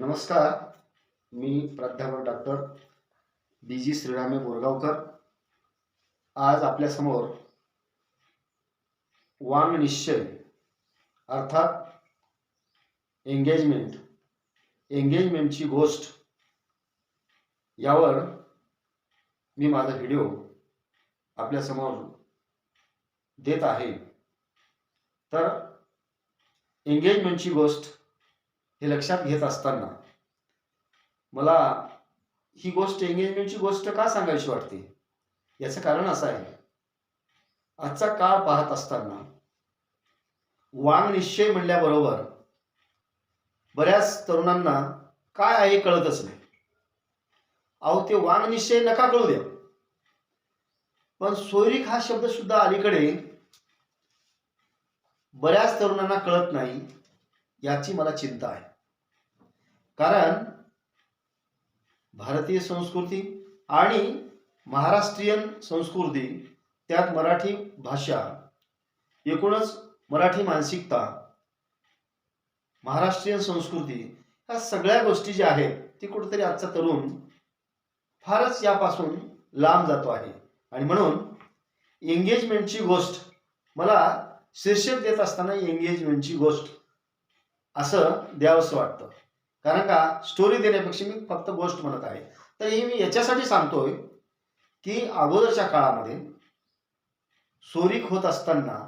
नमस्कार. मी प्राध्यापक doctor DG. श्रीरामे Borgaonkar. आज आपल्यासमोर वाङ्निश्चय अर्थात एंगेजमेंटची गोष्ट यावर मी माझा व्हिडिओ आपल्यासमोर देत आहे. तर एंगेजमेंटची गोष्ट हे लक्षात घेत असताना मला ही गोष्ट एंगेजमेंटची गोष्ट का सांगायची वाटते याचं कारण असं आहे. आजचा काळ पाहत असताना वाङ्निश्चय म्हणल्याबरोबर बऱ्याच तरुणांना काय आहे कळतच नाही. अहो, ते वाङ्निश्चय नका कळू द्या, पण सोयरीक हा शब्द सुद्धा अलीकडे बऱ्याच तरुणांना कळत नाही याची मला चिंता आहे. कारण भारतीय संस्कृती आणि महाराष्ट्रीयन संस्कृती, त्यात मराठी भाषा, एकूणच मराठी मानसिकता, महाराष्ट्रीयन संस्कृती, ह्या सगळ्या गोष्टी ज्या आहेत ती कुठेतरी आजचा तरुण फारच यापासून लांब जातो आहे. आणि म्हणून एंगेजमेंटची गोष्ट मला शीर्षक देत असताना एंगेजमेंटची गोष्ट असं द्यावंसं वाटतं. कारण का स्टोरी देण्यापेक्षा मी फक्त गोष्ट म्हणत आहे. तर हे मी याच्यासाठी सांगतोय की अगोदरच्या काळामध्ये सोरीक होत असताना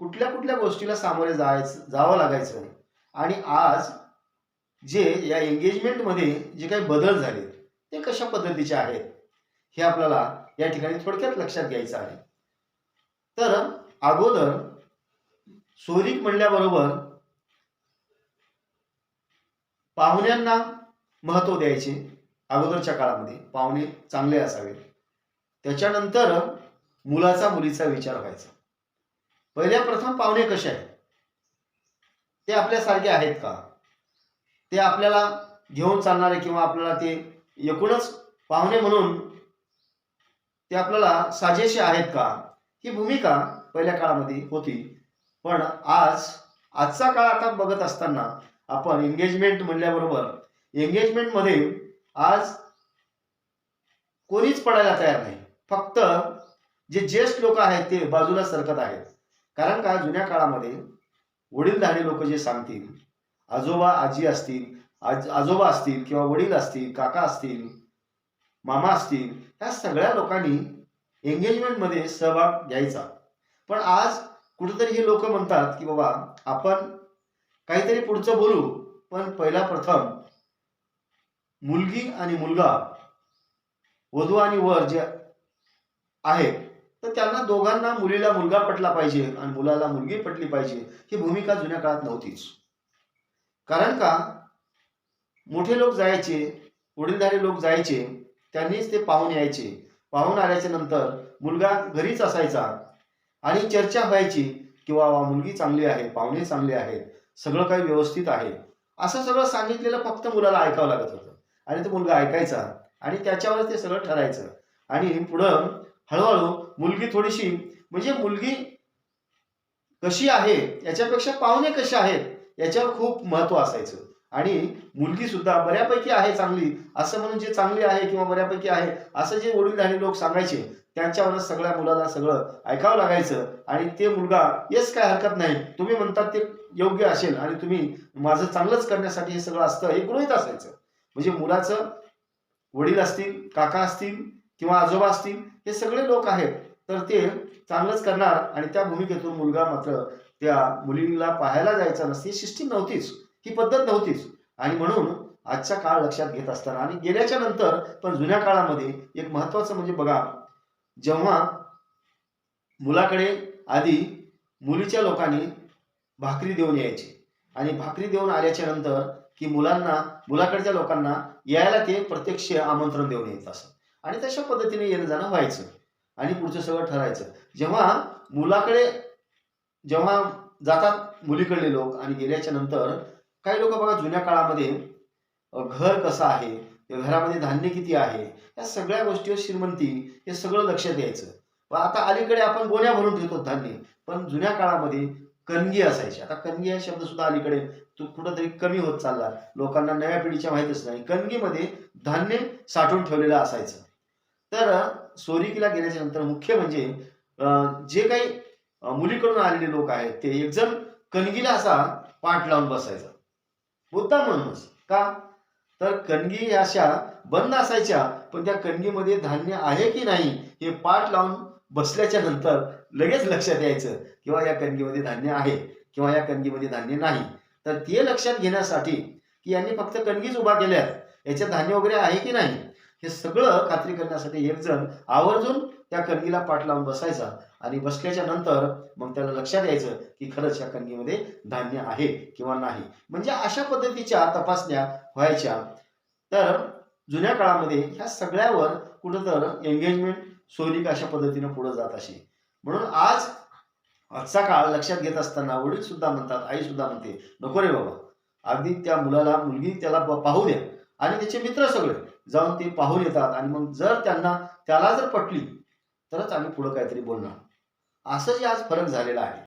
कुठल्या कुठल्या गोष्टीला सामोरे जावं लागायचं आणि आज जे या एंगेजमेंटमध्ये जे काही बदल झाले ते कशा पद्धतीचे आहेत हे आपल्याला या ठिकाणी थोडक्यात लक्षात घ्यायचं आहे. तर अगोदर सोरीक म्हणल्याबरोबर पाहुण्यांना महत्त्व द्यायचे. अगोदरच्या काळामध्ये पाहुणे चांगले असावे. त्याच्यानंतर मुलाचा मुलीचा विचार व्हायचा. पहिल्या प्रथम पाहुणे कसे आहेत, ते आपल्यासारखे आहेत का, ते आपल्याला घेऊन चालणारे किंवा आपल्याला ते एकूणच पाहुणे म्हणून ते आपल्याला साजेसे आहेत का, ही भूमिका पहिल्या काळामध्ये होती. पण आजचा काळ आता बघत असताना आपण एंगेजमेंट म्हणल्याबरोबर एंगेजमेंटमध्ये आज कोणीच पडायला तयार नाही. फक्त जे ज्येष्ठ लोक आहेत ते बाजूला सरकत आहेत. कारण का जुन्या काळामध्ये वडीलधारी लोक जे सांगतील, आजोबा आजी असतील, आजोबा असतील किंवा वडील असतील, काका असतील, मामा असतील, ह्या सगळ्या लोकांनी एंगेजमेंटमध्ये सहभाग घ्यायचा. पण आज कुठेतरी हे लोक म्हणतात की बाबा आपण काहीतरी पुढचं बोलू, पण पहिला प्रथम मुलगी आणि मुलगा, वधू आणि वर जे आहेत तर त्यांना दोघांना, मुलीला मुलगा पटला पाहिजे आणि मुलाला मुलगी पटली पाहिजे, ही भूमिका जुन्या काळात नव्हतीच. कारण का मोठे लोक जायचे, वडीलधारी लोक जायचे, त्यांनीच ते पाहून यायचे. पाहून आल्याच्या नंतर मुलगा घरीच असायचा आणि चर्चा व्हायची की बाबा मुलगी चांगली आहे, पाहुणे चांगले आहेत, सगळं काही व्यवस्थित आहे, असं सगळं सांगितलेलं फक्त मुलाला ऐकावं लागत होतं. आणि तो मुलगा ऐकायचा आणि त्याच्यावर ते सगळं ठरायचं. आणि पुढं हळूहळू मुलगी थोडीशी, म्हणजे मुलगी कशी आहे याच्यापेक्षा पाहुणे कसे आहेत याच्यावर खूप महत्त्व असायचं. आणि मुलगी सुद्धा बऱ्यापैकी आहे चांगली, असं म्हणून जे चांगली आहे किंवा बऱ्यापैकी आहे असं जे वडीलधारी लोक सांगायचे त्यांच्यावरच सगळ्या मुलाला सगळं ऐकावं लागायचं. आणि ते मुलगा येस काय हरकत नाही, तुम्ही म्हणतात ते योग्य असेल आणि तुम्ही माझं चांगलंच करण्यासाठी हे सगळं असतं, हे गृहीत असायचं. म्हणजे मुलाचं वडील असतील, काका असतील किंवा आजोबा असतील, हे सगळे लोक आहेत तर ते चांगलंच करणार. आणि त्या भूमिकेतून मुलगा मात्र त्या मुलीला पाहायला जायचा नसते. ही सिस्टीम नव्हतीच, ही पद्धत नव्हतीच. आणि म्हणून आजचा काळ लक्षात घेत असताना आणि गेल्याच्या नंतर पण जुन्या काळामध्ये एक महत्वाचं म्हणजे बघा, जेव्हा मुलाकडे आधी मुलीच्या लोकांनी भाकरी देऊन यायची आणि भाकरी देऊन आल्याच्या नंतर की मुलाकडच्या लोकांना यायला ते प्रत्यक्ष आमंत्रण देऊन येत असत आणि तशा पद्धतीने येणं जाणं व्हायचं आणि पुढचं सगळं ठरायचं. जेव्हा जातात मुलीकडले लोक आणि गेल्याच्या नंतर काही लोक बघा जुन्या काळामध्ये घर कसं आहे, घरामध्ये धान्य किती आहे, या सगळ्या गोष्टीवर श्रीमंती हे सगळं लक्षात यायचं. आता अलीकडे आपण गोण्या भरून ठेवतो धान्य, पण जुन्या काळामध्ये कणगी असायची. आता कणगी हा शब्द सुद्धा अलीकडे तो कुठंतरी कमी होत चालला. लोकांना नव्या पिढीच्या माहीतच नाही. कणगीमध्ये धान्य साठवून ठेवलेलं असायचं. तर सोरीकीला गेल्याच्या नंतर मुख्य म्हणजे जे काही मुलीकडून आलेले लोक आहेत ते एक जण कणगीला असा पाठ लावून बसायचा. मुद्दाम म्हणूनच. का? तर कणगी ह्या अशा बंद असायच्या, पण त्या कणगीमध्ये धान्य आहे की नाही हे पाठ लावून बसल्याच्या नंतर लगेच लक्षात यायचं किंवा या कणगीमध्ये धान्य आहे किंवा या कणगीमध्ये धान्य नाही. तर ते लक्षात घेण्यासाठी की यांनी फक्त कणगीच उभा केल्यात, याच्यात धान्य वगैरे आहे की नाही हे सगळं खात्री करण्यासाठी एक जण आवर्जून त्या कणगीला पाठ लावून बसायचा आणि बसल्याच्या नंतर मग त्याला लक्षात यायचं की खरंच या कणगीमध्ये धान्य आहे किंवा नाही. म्हणजे अशा पद्धतीच्या तपासण्या व्हायच्या. तर जुन्या काळामध्ये ह्या सगळ्यावर कुठंतर एंगेजमेंट सोयरीक अशा पद्धतीनं पुढे जात असे. म्हणून आजचा काळ लक्षात घेत असताना वडील सुद्धा म्हणतात, आई सुद्धा म्हणते, नको रे बाबा, अगदी त्या मुलाला मुलगी त्याला पाहू द्या आणि त्याचे मित्र सगळे जाऊन ते पाहून येतात आणि मग जर त्याला जर पटली तरच आम्ही पुढे काहीतरी बोलणार. असं जे आज फरक झालेला आहे.